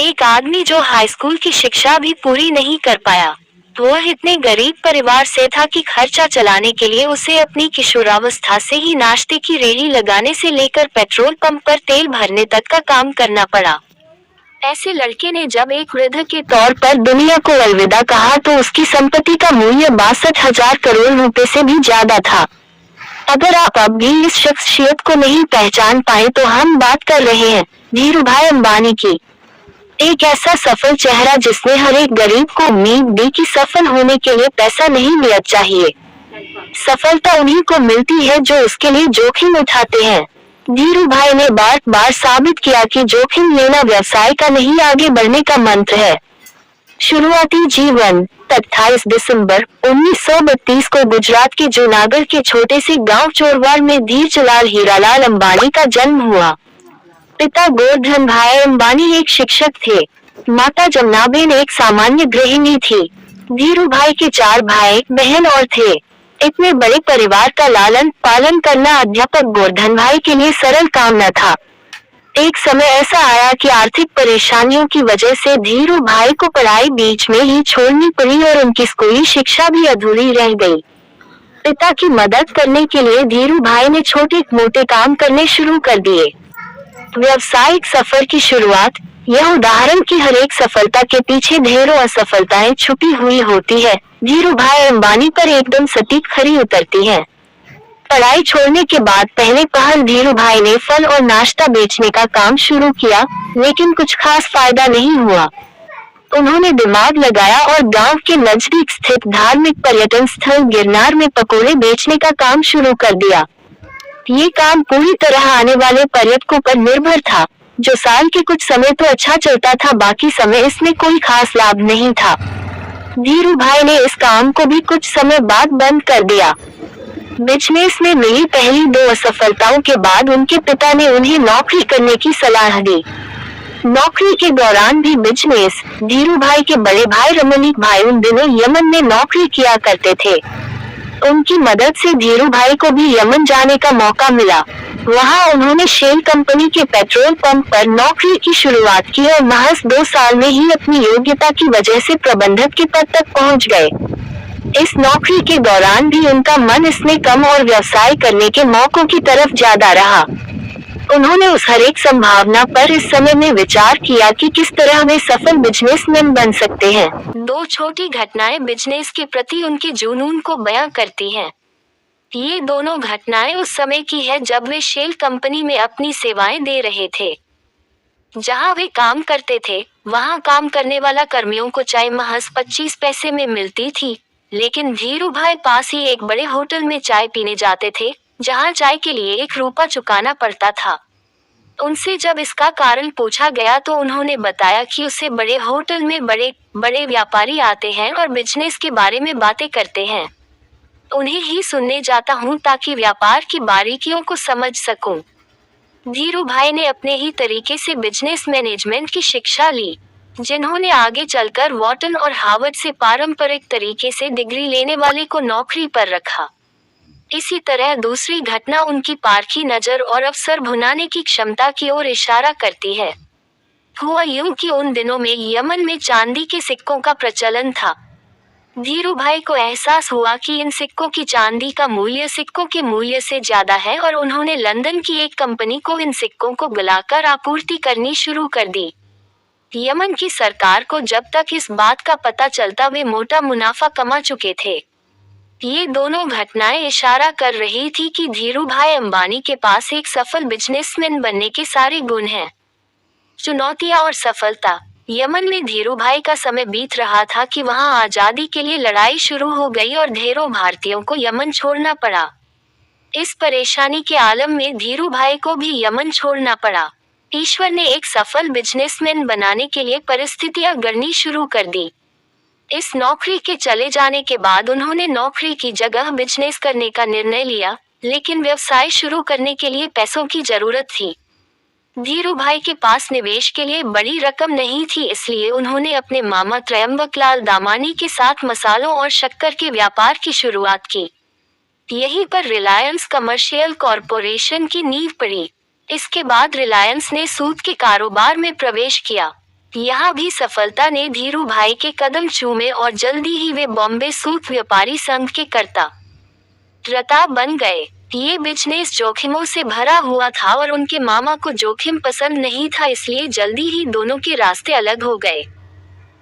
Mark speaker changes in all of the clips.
Speaker 1: एक आदमी जो हाई स्कूल की शिक्षा भी पूरी नहीं कर पाया। वह इतने गरीब परिवार से था कि खर्चा चलाने के लिए उसे अपनी किशोरावस्था से ही नाश्ते की रेहड़ी लगाने से लेकर पेट्रोल पंप पर तेल भरने तक का काम करना पड़ा। ऐसे लड़के ने जब एक वृद्ध के तौर पर दुनिया को अलविदा कहा तो उसकी संपत्ति का मूल्य 62,000 करोड़ रुपए से भी ज्यादा था। अगर आप अब भी इस शख्सियत को नहीं पहचान पाए तो हम बात कर रहे हैं धीरूभाई अंबानी की। एक ऐसा सफल चेहरा जिसने हर एक गरीब को उम्मीद दी कि सफल होने के लिए पैसा नहीं मिलना चाहिए, सफलता उन्हीं को मिलती है जो उसके लिए जोखिम उठाते हैं। धीरूभाई ने बार बार साबित किया कि जोखिम लेना व्यवसाय का नहीं आगे बढ़ने का मंत्र है। शुरुआती जीवन 28 दिसंबर 1932 को गुजरात के जूनागढ़ के छोटे से गांव चोरवाड़ में धीरजलाल हीरालाल अंबानी का जन्म हुआ। पिता गोवर्धन भाई अंबानी एक शिक्षक थे। माता जमनाबेन एक सामान्य गृहिणी थी। धीरूभाई के 4 भाई बहन और थे। इतने बड़े परिवार का लालन पालन करना अध्यापक गोवर्धन भाई के लिए सरल काम न था। एक समय ऐसा आया कि आर्थिक परेशानियों की वजह से धीरूभाई को पढ़ाई बीच में ही छोड़नी पड़ी और उनकी स्कूली शिक्षा भी अधूरी रह गई। पिता की मदद करने के लिए धीरूभाई ने छोटे मोटे काम करने शुरू कर दिए। व्यावसायिक सफर की शुरुआत, यह उदाहरण की हर एक सफलता के पीछे ढेरों असफलताएं छुपी हुई होती है, धीरूभाई अंबानी पर एकदम सटीक खरी उतरती है। पढ़ाई छोड़ने के बाद पहले पहल धीरूभाई ने फल और नाश्ता बेचने का काम शुरू किया, लेकिन कुछ खास फायदा नहीं हुआ। उन्होंने दिमाग लगाया और गांव के नजदीक स्थित धार्मिक पर्यटन स्थल गिरनार में पकोड़े बेचने का काम शुरू कर दिया। ये काम पूरी तरह आने वाले पर्यटकों पर निर्भर था, जो साल के कुछ समय तो अच्छा चलता था, बाकी समय इसमें कोई खास लाभ नहीं था। धीरूभाई ने इस काम को भी कुछ समय बाद बंद कर दिया। बिजनेस में मिली पहली 2 असफलताओं के बाद उनके पिता ने उन्हें नौकरी करने की सलाह दी। नौकरी के दौरान भी बिजनेस, धीरूभाई के बड़े भाई रमणीक भाई उन दिनों यमन में नौकरी किया करते थे। उनकी मदद से धीरूभाई को भी यमन जाने का मौका मिला। वहां उन्होंने शेल कंपनी के पेट्रोल पंप पर नौकरी की शुरुआत की और महज 2 साल में ही अपनी योग्यता की वजह से प्रबंधक के पद तक पहुंच गए। इस नौकरी के दौरान भी उनका मन इसमें कम और व्यवसाय करने के मौकों की तरफ ज्यादा रहा। उन्होंने उस हर एक संभावना पर इस समय में विचार किया कि किस तरह वे सफल बिजनेसमैन बन सकते हैं। 2 छोटी घटनाएं बिजनेस के प्रति उनके जुनून को बयां करती हैं। ये दोनों घटनाएं उस समय की है जब वे शेल कंपनी में अपनी सेवाएं दे रहे थे। जहां वे काम करते थे, वहां काम करने वाला कर्मियों को चाय महज 25 पैसे में मिलती थी, लेकिन धीरूभाई पास ही एक बड़े होटल में चाय पीने जाते थे, जहां चाय के लिए 1 रुपया चुकाना पड़ता था। उनसे जब इसका कारण पूछा गया तो उन्होंने बताया कि उसे बड़े होटल में बड़े बड़े व्यापारी आते हैं और बिजनेस के बारे में बातें करते हैं। उन्हें ही सुनने जाता हूँ ताकि व्यापार की बारीकियों को समझ सकूं। धीरूभाई ने अपने ही तरीके से बिजनेस मैनेजमेंट की शिक्षा ली, जिन्होंने आगे चलकर वॉटन और हार्वर्ड से पारंपरिक तरीके से डिग्री लेने वाले को नौकरी पर रखा। इसी तरह दूसरी घटना उनकी पारखी नजर और अवसर भुनाने की क्षमता की ओर इशारा करती है। हुआ यूं कि उन दिनों में यमन में चांदी के सिक्कों का प्रचलन था। धीरूभाई को एहसास हुआ कि इन सिक्कों की चांदी का मूल्य सिक्कों के मूल्य से ज्यादा है और उन्होंने लंदन की एक कंपनी को इन सिक्कों को गलाकर आपूर्ति करनी शुरू कर दी। यमन की सरकार को जब तक इस बात का पता चलता वे मोटा मुनाफा कमा चुके थे। ये दोनों घटनाएं इशारा कर रही थी कि धीरूभाई अंबानी के पास एक सफल बिजनेसमैन बनने के सारे गुण हैं। चुनौतियां और सफलता। यमन में धीरूभाई का समय बीत रहा था कि वहां आजादी के लिए लड़ाई शुरू हो गई और ढेरों भारतीयों को यमन छोड़ना पड़ा। इस परेशानी के आलम में धीरूभाई को भी यमन छोड़ना पड़ा। ईश्वर ने एक सफल बिजनेसमैन बनाने के लिए परिस्थितियां गढ़नी शुरू कर दी। इस नौकरी के चले जाने के बाद उन्होंने नौकरी की जगह बिजनेस करने का निर्णय लिया, लेकिन व्यवसाय शुरू करने के लिए पैसों की जरूरत थी। धीरूभाई के पास निवेश के लिए बड़ी रकम नहीं थी, इसलिए उन्होंने अपने मामा त्रयंबकलाल दामानी के साथ मसालों और शक्कर के व्यापार की शुरुआत की। यहीं पर रिलायंस कमर्शियल कॉरपोरेशन की नींव पड़ी। इसके बाद रिलायंस ने सूत के कारोबार में प्रवेश किया। यहाँ भी सफलता ने धीरू भाई के कदम चूमे और जल्दी ही वे बॉम्बे सूत व्यापारी संघ के कर्ता रता बन गए। ये बिजनेस जोखिमों से भरा हुआ था और उनके मामा को जोखिम पसंद नहीं था, इसलिए जल्दी ही दोनों के रास्ते अलग हो गए।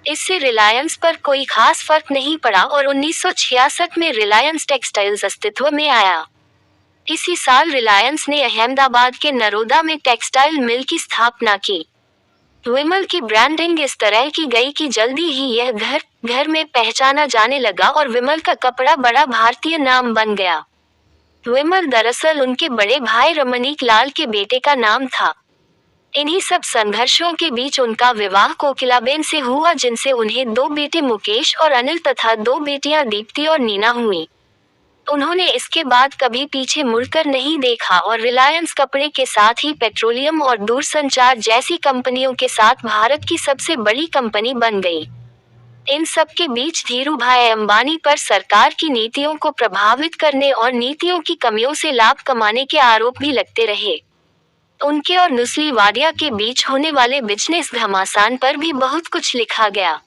Speaker 1: इससे रिलायंस पर कोई खास फर्क नहीं पड़ा और 1966 में रिलायंस टेक्सटाइल्स अस्तित्व में आया। इसी साल रिलायंस ने अहमदाबाद के नरोदा में टेक्सटाइल मिल की स्थापना की। विमल की ब्रांडिंग इस तरह की गई कि जल्दी ही यह घर घर में पहचाना जाने लगा और विमल का कपड़ा बड़ा भारतीय नाम बन गया। विमल दरअसल उनके बड़े भाई रमणीक लाल के बेटे का नाम था। इन्हीं सब संघर्षों के बीच उनका विवाह कोकिलाबेन से हुआ, जिनसे उन्हें 2 बेटे मुकेश और अनिल तथा 2 बेटियां दीप्ति और नीना हुई। उन्होंने इसके बाद कभी पीछे मुड़कर नहीं देखा और रिलायंस कपड़े के साथ ही पेट्रोलियम और दूरसंचार जैसी कंपनियों के साथ भारत की सबसे बड़ी कंपनी बन गई। इन सब के बीच धीरूभाई अंबानी पर सरकार की नीतियों को प्रभावित करने और नीतियों की कमियों से लाभ कमाने के आरोप भी लगते रहे। उनके और नुस्ली वाडिया के बीच होने वाले बिजनेस घमासान पर भी बहुत कुछ लिखा गया।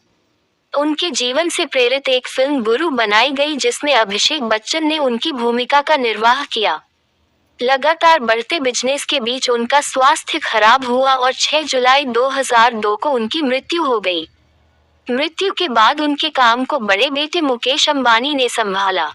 Speaker 1: उनके जीवन से प्रेरित एक फिल्म गुरु बनाई गई, जिसमें अभिषेक बच्चन ने उनकी भूमिका का निर्वाह किया। लगातार बढ़ते बिजनेस के बीच उनका स्वास्थ्य खराब हुआ और 6 जुलाई 2002 को उनकी मृत्यु हो गई। मृत्यु के बाद उनके काम को बड़े बेटे मुकेश अंबानी ने संभाला।